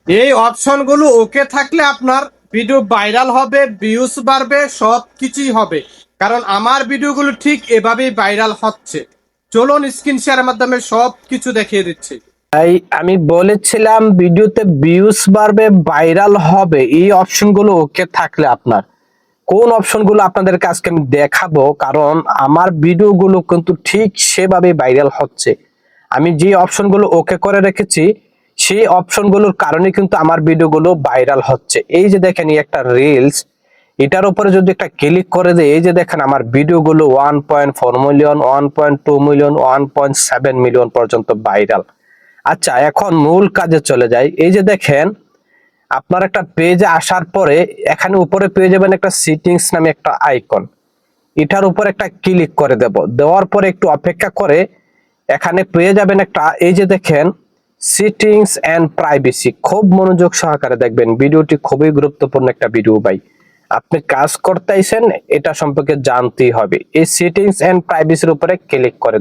এই অপশনগুলো ওকে থাকলে আপনার ভিডিও ভাইরাল হবে, ভিউজ বাড়বে, সব কিছুই হবে। কারণ আমার ভিডিওগুলো ঠিক এভাবেই ভাইরাল হচ্ছে। চলুন স্ক্রিন শেয়ারের মাধ্যমে সব কিছু দেখিয়ে দিচ্ছি। তাই আমি বলেছিলাম ভিডিওতে ভিউজ বাড়বে, ভাইরাল হবে, এই অপশনগুলো ওকে থাকলে আপনার কোন অপশনগুলো আপনাদের কাছে আমি দেখাবো, কারণ আমার ভিডিওগুলো কিন্তু ঠিক সেভাবে ভাইরাল হচ্ছে। আমি যে অপশনগুলো ওকে করে রেখেছি সেই অপশনগুলোর কারণে কিন্তু আমার ভিডিওগুলো ভাইরাল হচ্ছে। এই যে দেখেন এই একটা রিলস, এটার উপরে যদি একটা ক্লিক করে দেয়, এই যে দেখেন আমার ভিডিওগুলো 1.4 মিলিয়ন, 1.2 মিলিয়ন, 1.7 মিলিয়ন পর্যন্ত ভাইরাল। আচ্ছা, এখন মূল কাজে চলে যাই। এই যে দেখেন আপনার একটা পেজে আসার পরে এখানে উপরে পেয়ে যাবেন একটা সেটিংস নামে একটা আইকন। এটার উপর একটা ক্লিক করে দেওয়ার পরে একটু অপেক্ষা করে এখানে পেয়ে যাবেন একটা, এই যে দেখেন সেটিংস এন্ড প্রাইভেসি। খুব মনোযোগ সহকারে দেখবেন, ভিডিওটি খুবই গুরুত্বপূর্ণ একটা ভিডিও ভাই। আপনি কাজ করতেইছেন, এটা সম্পর্কে জানতেই হবে। এই সেটিংস এন্ড প্রাইভেসির উপরে ক্লিক করে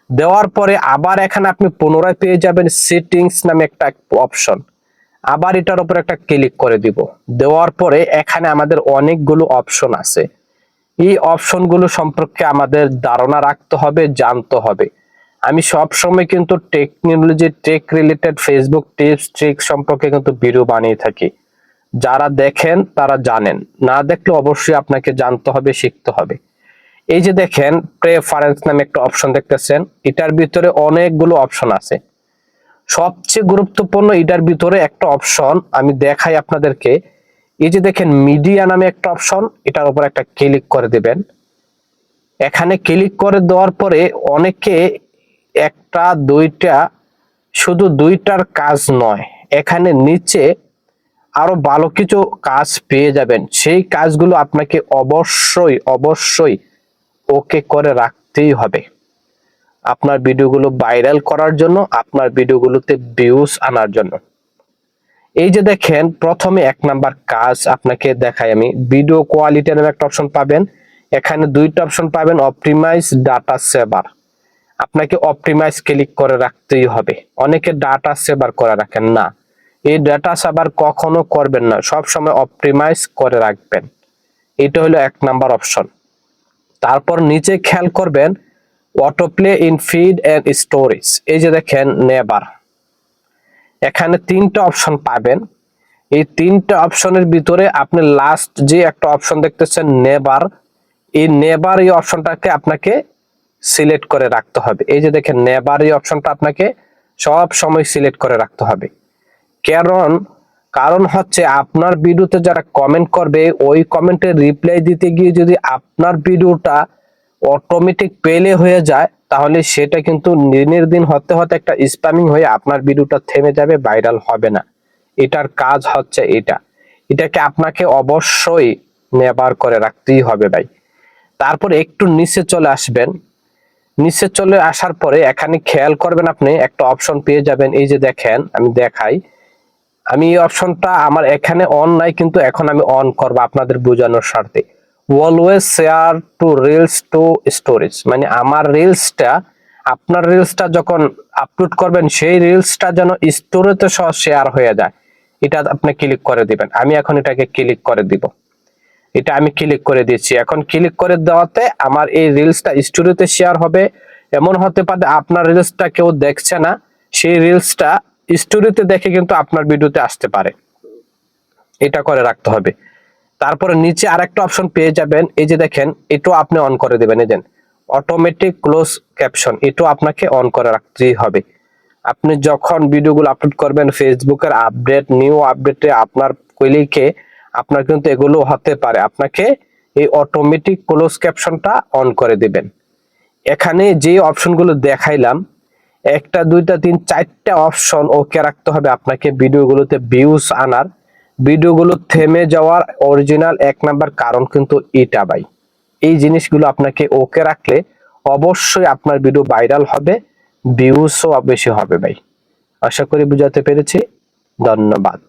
দেওয়ার পরে আবার এখানে আপনি পুনরায় পেয়ে যাবেন সেটিংস নামে একটা অপশন। আবার এটার উপর একটা ক্লিক করে দেওয়ার পরে এখানে আমাদের অনেকগুলো অপশন আছে। এই অপশনগুলো সম্পর্কে আমাদের ধারণা রাখতে হবে, জানতে হবে। আমি সব সময় কিন্তু technology, tech related Facebook tips trick সম্পর্কে কিন্তু ভিডিও বানিয়ে থাকি। যারা দেখেন তারা জানেন, না দেখলে অবশ্যই আপনাকে জানতে হবে, শিখতে হবে। এই যে দেখেন প্রেফারেন্স নামে একটা অপশন দেখতেছেন, এটার ভিতরে অনেকগুলো অপশন আছে। সবচেয়ে গুরুত্বপূর্ণ এটার ভিতরে একটা অপশন আমি দেখাই আপনাদেরকে। এই যে দেখেন মিডিয়া নামে একটা অপশন, এটার উপর একটা ক্লিক করে দিবেন। এখানে ক্লিক করে দেওয়ার পরে অনেকে একটা দুইটা, শুধু দুইটার কাজ নয়, এখানে নিচে আরো ভালো কিছু কাজ পেয়ে যাবেন। সেই কাজগুলো আপনাকে অবশ্যই অবশ্যই ওকে করে রাখতেই হবে আপনার ভিডিওগুলো ভাইরাল করার জন্য, আপনার ভিডিওগুলোতে ভিউজ আনার জন্য। এই যে দেখেন প্রথমে 1 নাম্বার কাজ আপনাকে দেখাই আমি, ভিডিও কোয়ালিটি নামে একটা অপশন পাবেন। এখানে দুইটা অপশন পাবেন, অপটিমাইজ, ডাটা সেভার। আপনাকে অপটিমাইজ ক্লিক করে রাখতেই হবে। অনেকে ডাটা সেভার করে রাখেন না, এই ডাটা সেভার কখনো করবেন না, সব সময় অপটিমাইজ করে রাখবেন। এটা হলো 1 নাম্বার অপশন। তারপর নিচে খেয়াল করবেন auto play in feed and storage. এই যে দেখেন নেভার, এখানে 3টা অপশন পাবেন। এই 3টা অপশনের ভিতরে আপনি লাস্ট যে একটা অপশন দেখতেছেন নেভার, এই নেভার এই অপশনটাকে আপনাকে সিলেক্ট করে রাখতে হবে। এই যে দেখেন নেভার এই অপশনটা আপনাকে সব সময় সিলেক্ট করে রাখতে হবে। কারণ কারণ হচ্ছে আপনার ভিডিওতে যারা কমেন্ট করবে ওই কমেন্টের রিপ্লাই দিতে গিয়ে যদি আপনার ভিডিওটা অটোমেটিক পেলে হয়ে যায়, তাহলে সেটা কিন্তু দিনের দিন হতে হতে একটা স্প্যামিং হয়ে আপনার ভিডিওটা থেমে যাবে, ভাইরাল হবে না। এটার কাজ হচ্ছে এটাকে আপনাকে অবশ্যই নেভার করে রাখতেই হবে ভাই। তারপর একটু নিচে চলে আসবেন। নিচে চলে আসার পরে এখানে খেয়াল করবেন আপনি একটা অপশন পেয়ে যাবেন। এই যে দেখেন আমি দেখাই, আমি এই অপশনটা আমার এখানে অন নাই, কিন্তু এখন আমি অন করব আপনাদের বোঝানোর স্বার্থে। Always share two reels two storage, মানে আমার রিলসটা, আপনার রিলসটা যখন আপলোড করবেন সেই রিলসটা যেন স্টোরেজে সহ শেয়ার হয়ে যায়, এটা আপনি ক্লিক করে দিবেন। আমি এখন এটাকে ক্লিক করে দিব। এটা আমি ক্লিক করে দিচ্ছি। এখন ক্লিক করে দেওয়াতে আমার এই রিলসটা স্টোরিতে শেয়ার হবে। এমন হতে পারে আপনার রিলসটা কেউ দেখছে না, সেই রিলসটা স্টোরিতে দেখে কিন্তু আপনার ভিডিওতে আসতে পারে। এটা করে রাখতে হবে। তারপরে নিচে আরেকটা অপশন পেয়ে যাবেন, এই যে দেখেন এটাও আপনি অন করে দিবেন। এই যে অটোমেটিক ক্লোজ ক্যাপশন, এটাও আপনাকে অন করে রাখতেই হবে। আপনি যখন ভিডিওগুলো আপলোড করবেন ফেসবুকের আপডেট, নিউ আপডেটে আপনার কলিকে আপনার কিন্তু এগুলো হতে পারে, আপনাকে এই অটোমেটিক ক্লোজ ক্যাপশনটা অন করে দিবেন। এখানে যে অপশনগুলো দেখাইলাম, 1টা 2টা 3 4টা অপশন ওকে রাখতে হবে আপনাকে ভিডিওগুলোতে ভিউজ আনার। ভিডিওগুলো থেমে যাওয়ার অরিজিনাল 1 নাম্বার কারণ কিন্তু এটা ভাই। এই জিনিসগুলো আপনাকে ওকে রাখলে অবশ্যই আপনার ভিডিও ভাইরাল হবে, ভিউজও বেশি হবে ভাই। আশা করি বুঝাতে পেরেছি। ধন্যবাদ।